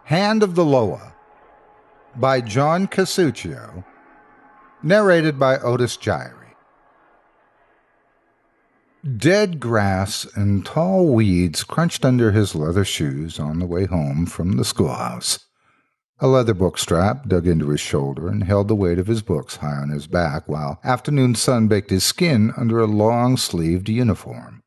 Hand of the LOA by John Casuccio, narrated by Otis Gyrie. Dead grass and tall weeds crunched under his leather shoes on the way home from the schoolhouse. A leather book strap dug into his shoulder and held the weight of his books high on his back, while afternoon sun baked his skin under a long-sleeved uniform.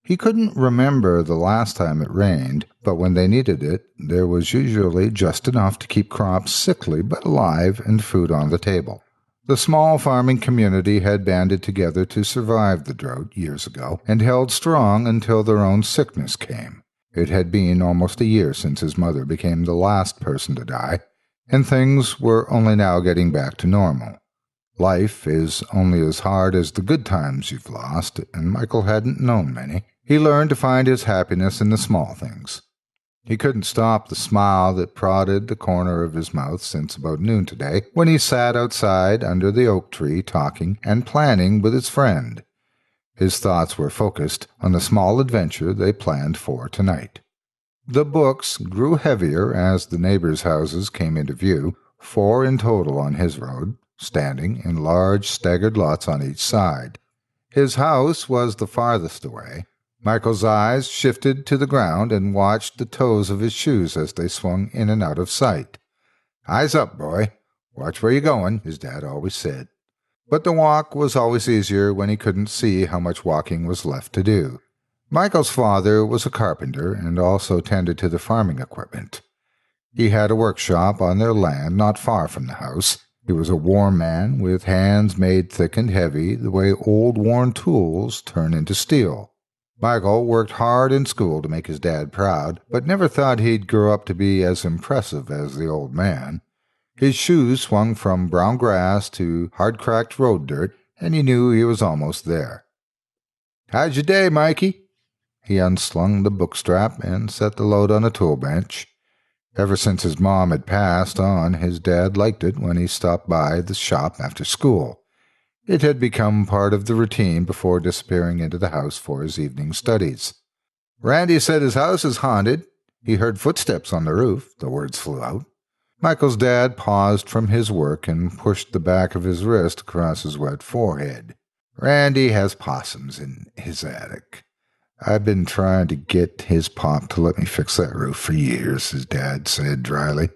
He couldn't remember the last time it rained, but when they needed it, there was usually just enough to keep crops sickly but alive and food on the table. The small farming community had banded together to survive the drought years ago, and held strong until their own sickness came. It had been almost a year since his mother became the last person to die, and things were only now getting back to normal. Life is only as hard as the good times you've lost, and Michael hadn't known many. He learned to find his happiness in the small things. He couldn't stop the smile that prodded the corner of his mouth since about noon today, when he sat outside under the oak tree talking and planning with his friend. His thoughts were focused on the small adventure they planned for tonight. The books grew heavier as the neighbors' houses came into view, 4 in total on his road, standing in large staggered lots on each side. His house was the farthest away. Michael's eyes shifted to the ground and watched the toes of his shoes as they swung in and out of sight. "Eyes up, boy. Watch where you're going," his dad always said. But the walk was always easier when he couldn't see how much walking was left to do. Michael's father was a carpenter and also tended to the farming equipment. He had a workshop on their land not far from the house. He was a warm man with hands made thick and heavy the way old worn tools turn into steel. Michael worked hard in school to make his dad proud, but never thought he'd grow up to be as impressive as the old man. His shoes swung from brown grass to hard-cracked road dirt, and he knew he was almost there. "How's your day, Mikey?" He unslung the book strap and set the load on a tool bench. Ever since his mom had passed on, his dad liked it when he stopped by the shop after school. It had become part of the routine before disappearing into the house for his evening studies. "Randy said his house is haunted. He heard footsteps on the roof," the words flew out. Michael's dad paused from his work and pushed the back of his wrist across his wet forehead. "Randy has possums in his attic. I've been trying to get his pop to let me fix that roof for years," his dad said dryly.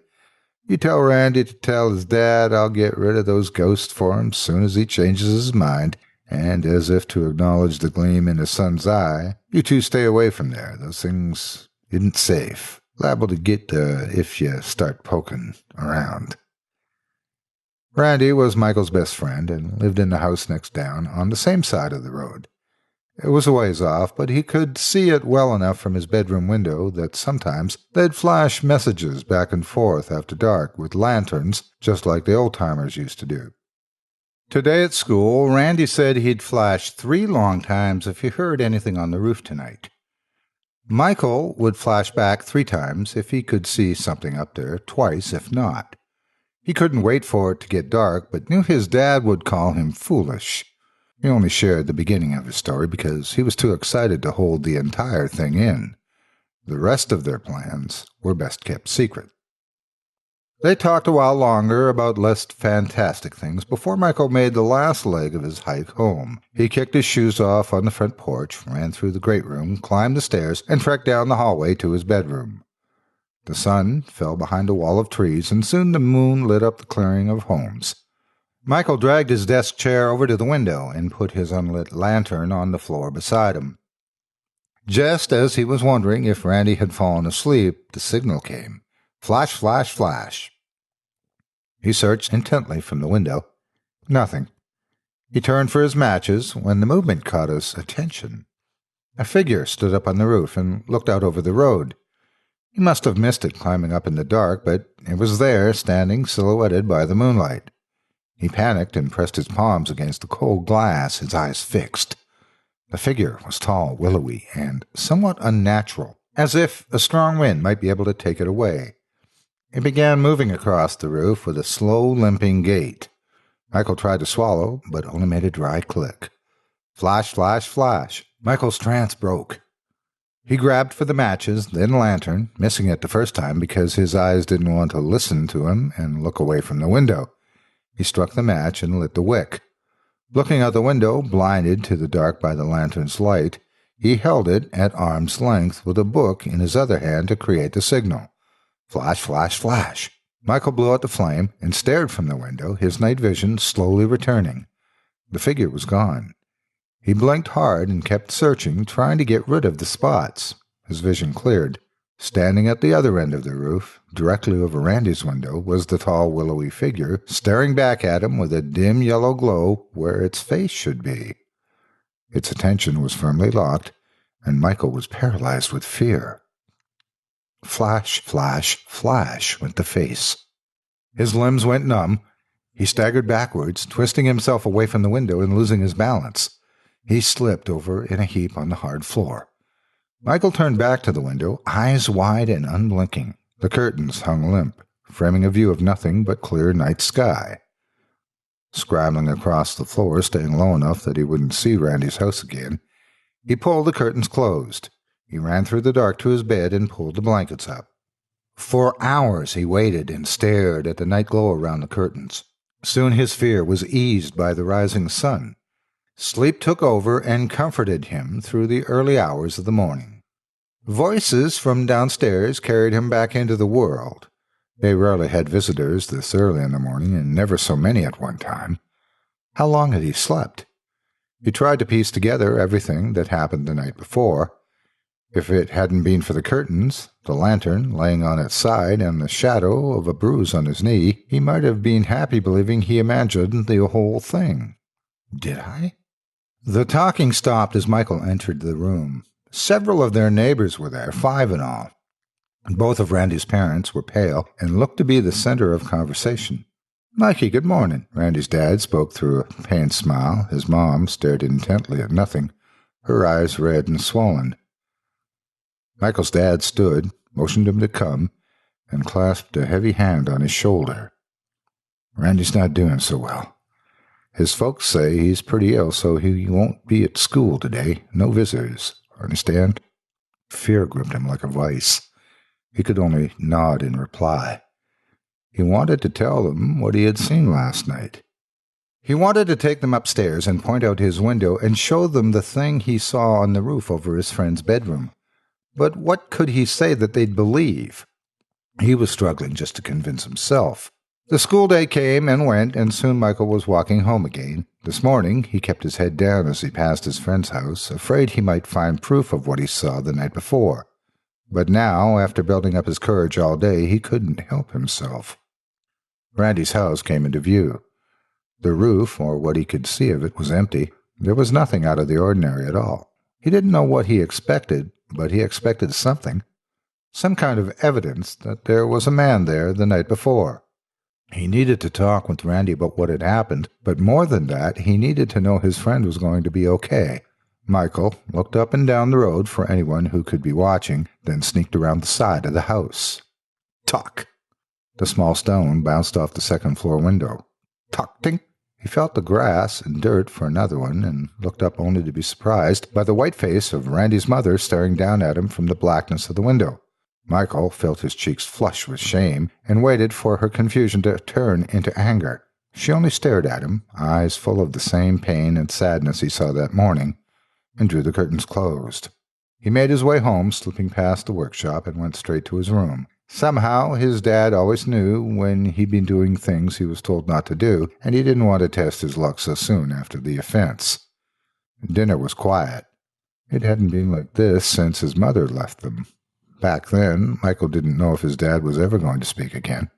"You tell Randy to tell his dad I'll get rid of those ghosts for him soon as he changes his mind," and as if to acknowledge the gleam in his son's eye, "You two stay away from there. Those things isn't safe. Liable to get if you start poking around." Randy was Michael's best friend and lived in the house next down on the same side of the road. It was a ways off, but he could see it well enough from his bedroom window that sometimes they'd flash messages back and forth after dark with lanterns, just like the old-timers used to do. Today at school, Randy said he'd flash 3 long times if he heard anything on the roof tonight. Michael would flash back 3 times if he could see something up there, twice if not. He couldn't wait for it to get dark, but knew his dad would call him foolish. He only shared the beginning of his story because he was too excited to hold the entire thing in. The rest of their plans were best kept secret. They talked a while longer about less fantastic things before Michael made the last leg of his hike home. He kicked his shoes off on the front porch, ran through the great room, climbed the stairs, and trekked down the hallway to his bedroom. The sun fell behind a wall of trees, and soon the moon lit up the clearing of homes. Michael dragged his desk chair over to the window and put his unlit lantern on the floor beside him. Just as he was wondering if Randy had fallen asleep, the signal came. Flash, flash, flash. He searched intently from the window. Nothing. He turned for his matches when the movement caught his attention. A figure stood up on the roof and looked out over the road. He must have missed it climbing up in the dark, but it was there, standing silhouetted by the moonlight. He panicked and pressed his palms against the cold glass, his eyes fixed. The figure was tall, willowy, and somewhat unnatural, as if a strong wind might be able to take it away. It began moving across the roof with a slow, limping gait. Michael tried to swallow, but only made a dry click. Flash, flash, flash. Michael's trance broke. He grabbed for the matches, then lantern, missing it the first time because his eyes didn't want to listen to him and look away from the window. He struck the match and lit the wick. Looking out the window, blinded to the dark by the lantern's light, he held it at arm's length with a book in his other hand to create the signal. Flash, flash, flash. Michael blew out the flame and stared from the window, his night vision slowly returning. The figure was gone. He blinked hard and kept searching, trying to get rid of the spots. His vision cleared. Standing at the other end of the roof, directly over Randy's window, was the tall, willowy figure, staring back at him with a dim yellow glow where its face should be. Its attention was firmly locked, and Michael was paralyzed with fear. Flash, flash, flash went the face. His limbs went numb. He staggered backwards, twisting himself away from the window and losing his balance. He slipped over in a heap on the hard floor. Michael turned back to the window, eyes wide and unblinking. The curtains hung limp, framing a view of nothing but clear night sky. Scrambling across the floor, staying low enough that he wouldn't see Randy's house again, he pulled the curtains closed. He ran through the dark to his bed and pulled the blankets up. For hours he waited and stared at the night glow around the curtains. Soon his fear was eased by the rising sun. Sleep took over and comforted him through the early hours of the morning. Voices from downstairs carried him back into the world. They rarely had visitors this early in the morning, and never so many at one time. How long had he slept? He tried to piece together everything that happened the night before. If it hadn't been for the curtains, the lantern laying on its side, and the shadow of a bruise on his knee, he might have been happy believing he imagined the whole thing. Did I? The talking stopped as Michael entered the room. Several of their neighbors were there, 5 in all. Both of Randy's parents were pale and looked to be the center of conversation. "Mikey, good morning." Randy's dad spoke through a pained smile. His mom stared intently at nothing, her eyes red and swollen. Michael's dad stood, motioned him to come, and clasped a heavy hand on his shoulder. "Randy's not doing so well. His folks say he's pretty ill, so he won't be at school today. No visitors. Understand?" Fear gripped him like a vice. He could only nod in reply. He wanted to tell them what he had seen last night. He wanted to take them upstairs and point out his window and show them the thing he saw on the roof over his friend's bedroom. But what could he say that they'd believe? He was struggling just to convince himself. The school day came and went, and soon Michael was walking home again. This morning he kept his head down as he passed his friend's house, afraid he might find proof of what he saw the night before. But now, after building up his courage all day, he couldn't help himself. Randy's house came into view. The roof, or what he could see of it, was empty. There was nothing out of the ordinary at all. He didn't know what he expected, but he expected something. Some kind of evidence that there was a man there the night before. He needed to talk with Randy about what had happened, but more than that, he needed to know his friend was going to be okay. Michael looked up and down the road for anyone who could be watching, then sneaked around the side of the house. Tuck! The small stone bounced off the second-floor window. Tuck-tink! He felt the grass and dirt for another one, and looked up only to be surprised by the white face of Randy's mother staring down at him from the blackness of the window. Michael felt his cheeks flush with shame, and waited for her confusion to turn into anger. She only stared at him, eyes full of the same pain and sadness he saw that morning, and drew the curtains closed. He made his way home, slipping past the workshop, and went straight to his room. Somehow his dad always knew when he'd been doing things he was told not to do, and he didn't want to test his luck so soon after the offense. Dinner was quiet. It hadn't been like this since his mother left them. Back then, Michael didn't know if his dad was ever going to speak again.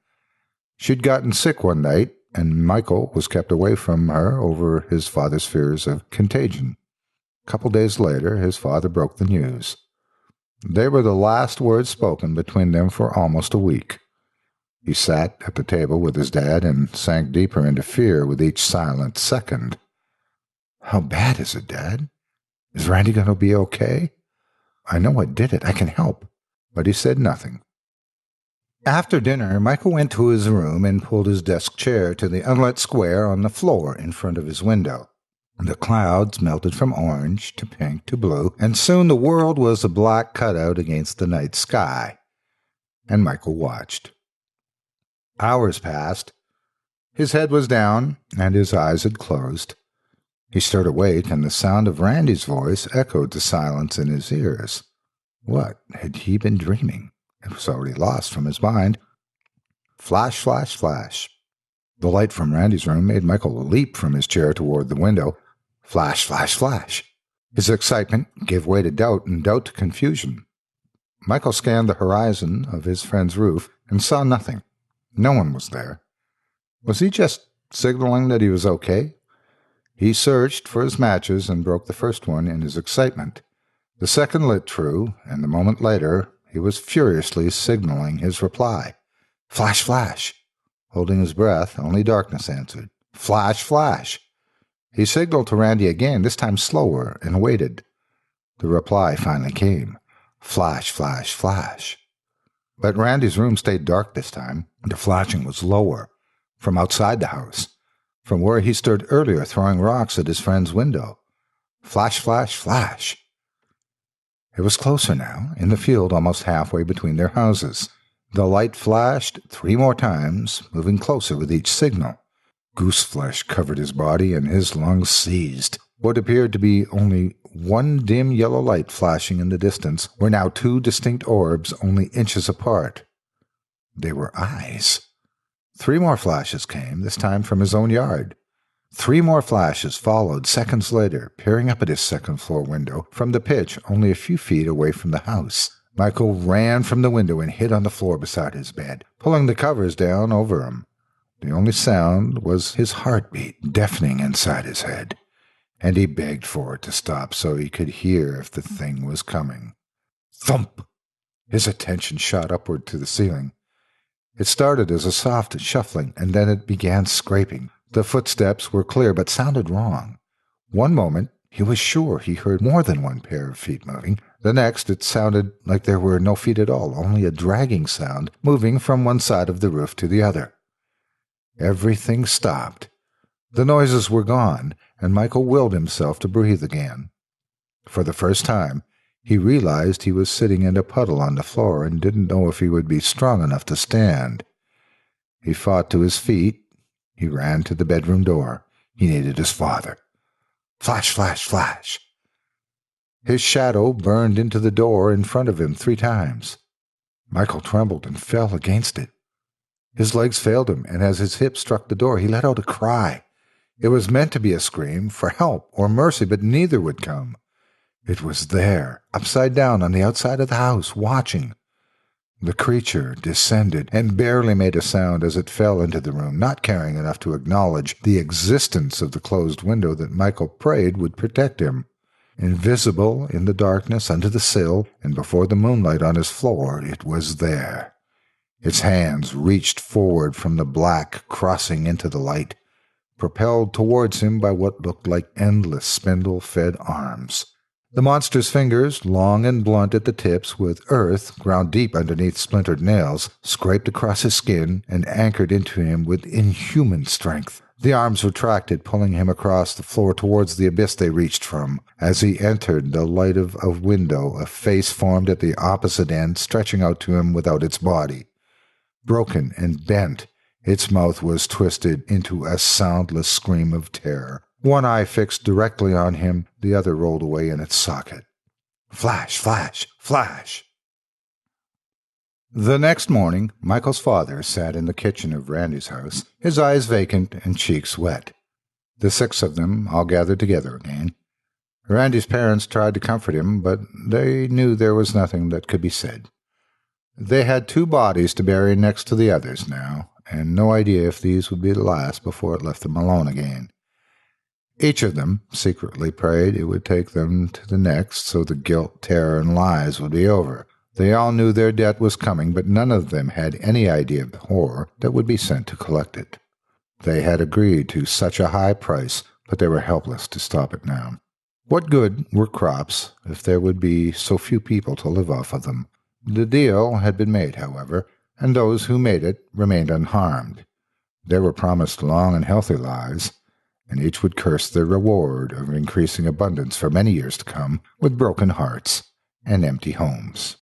She'd gotten sick one night, and Michael was kept away from her over his father's fears of contagion. A couple days later, his father broke the news. They were the last words spoken between them for almost a week. He sat at the table with his dad and sank deeper into fear with each silent second. "How bad is it, Dad? Is Randy going to be okay? I know what did it. I can help." But he said nothing. After dinner, Michael went to his room and pulled his desk chair to the unlit square on the floor in front of his window. The clouds melted from orange to pink to blue, and soon the world was a black cutout against the night sky. And Michael watched. Hours passed. His head was down, and his eyes had closed. He stirred awake, and the sound of Randy's voice echoed the silence in his ears. What had he been dreaming? It was already lost from his mind. Flash, flash, flash. The light from Randy's room made Michael leap from his chair toward the window. Flash, flash, flash. His excitement gave way to doubt, and doubt to confusion. Michael scanned the horizon of his friend's roof and saw nothing. No one was there. Was he just signaling that he was okay? He searched for his matches and broke the first one in his excitement. The second lit true, and a moment later he was furiously signaling his reply. Flash, flash. Holding his breath, only darkness answered. Flash, flash. He signaled to Randy again, this time slower, and waited. The reply finally came. Flash, flash, flash. But Randy's room stayed dark this time. The flashing was lower, from outside the house, from where he stood earlier throwing rocks at his friend's window. Flash, flash, flash. It was closer now, in the field almost halfway between their houses. The light flashed 3 more times, moving closer with each signal. Goose flesh covered his body, and his lungs seized. What appeared to be only one dim yellow light flashing in the distance were now 2 distinct orbs only inches apart. They were eyes. 3 more flashes came, this time from his own yard. 3 more flashes followed seconds later, peering up at his second-floor window from the pitch only a few feet away from the house. Michael ran from the window and hid on the floor beside his bed, pulling the covers down over him. The only sound was his heartbeat, deafening inside his head, and he begged for it to stop so he could hear if the thing was coming. Thump! His attention shot upward to the ceiling. It started as a soft shuffling, and then it began scraping. The footsteps were clear but sounded wrong. One moment, he was sure he heard more than one pair of feet moving. The next, it sounded like there were no feet at all, only a dragging sound moving from one side of the roof to the other. Everything stopped. The noises were gone, and Michael willed himself to breathe again. For the first time, he realized he was sitting in a puddle on the floor and didn't know if he would be strong enough to stand. He fought to his feet. He ran to the bedroom door. He needed his father. Flash, flash, flash. His shadow burned into the door in front of him 3 times. Michael trembled and fell against it. His legs failed him, and as his hips struck the door, he let out a cry. It was meant to be a scream for help or mercy, but neither would come. It was there, upside down on the outside of the house, watching. The creature descended and barely made a sound as it fell into the room, not caring enough to acknowledge the existence of the closed window that Michael prayed would protect him. Invisible in the darkness under the sill and before the moonlight on his floor, it was there. Its hands reached forward from the black, crossing into the light, propelled towards him by what looked like endless spindle-fed arms. The monster's fingers, long and blunt at the tips, with earth ground deep underneath splintered nails, scraped across his skin and anchored into him with inhuman strength. The arms retracted, pulling him across the floor towards the abyss they reached from. As he entered the light of a window, a face formed at the opposite end, stretching out to him without its body. Broken and bent, its mouth was twisted into a soundless scream of terror. One eye fixed directly on him, the other rolled away in its socket. Flash, flash, flash! The next morning, Michael's father sat in the kitchen of Randy's house, his eyes vacant and cheeks wet. The 6 of them all gathered together again. Randy's parents tried to comfort him, but they knew there was nothing that could be said. They had 2 bodies to bury next to the others now, and no idea if these would be the last before it left them alone again. Each of them secretly prayed it would take them to the next so the guilt, terror, and lies would be over. They all knew their debt was coming, but none of them had any idea of the horror that would be sent to collect it. They had agreed to such a high price, but they were helpless to stop it now. What good were crops if there would be so few people to live off of them? The deal had been made, however, and those who made it remained unharmed. They were promised long and healthy lives, and each would curse their reward of increasing abundance for many years to come with broken hearts and empty homes.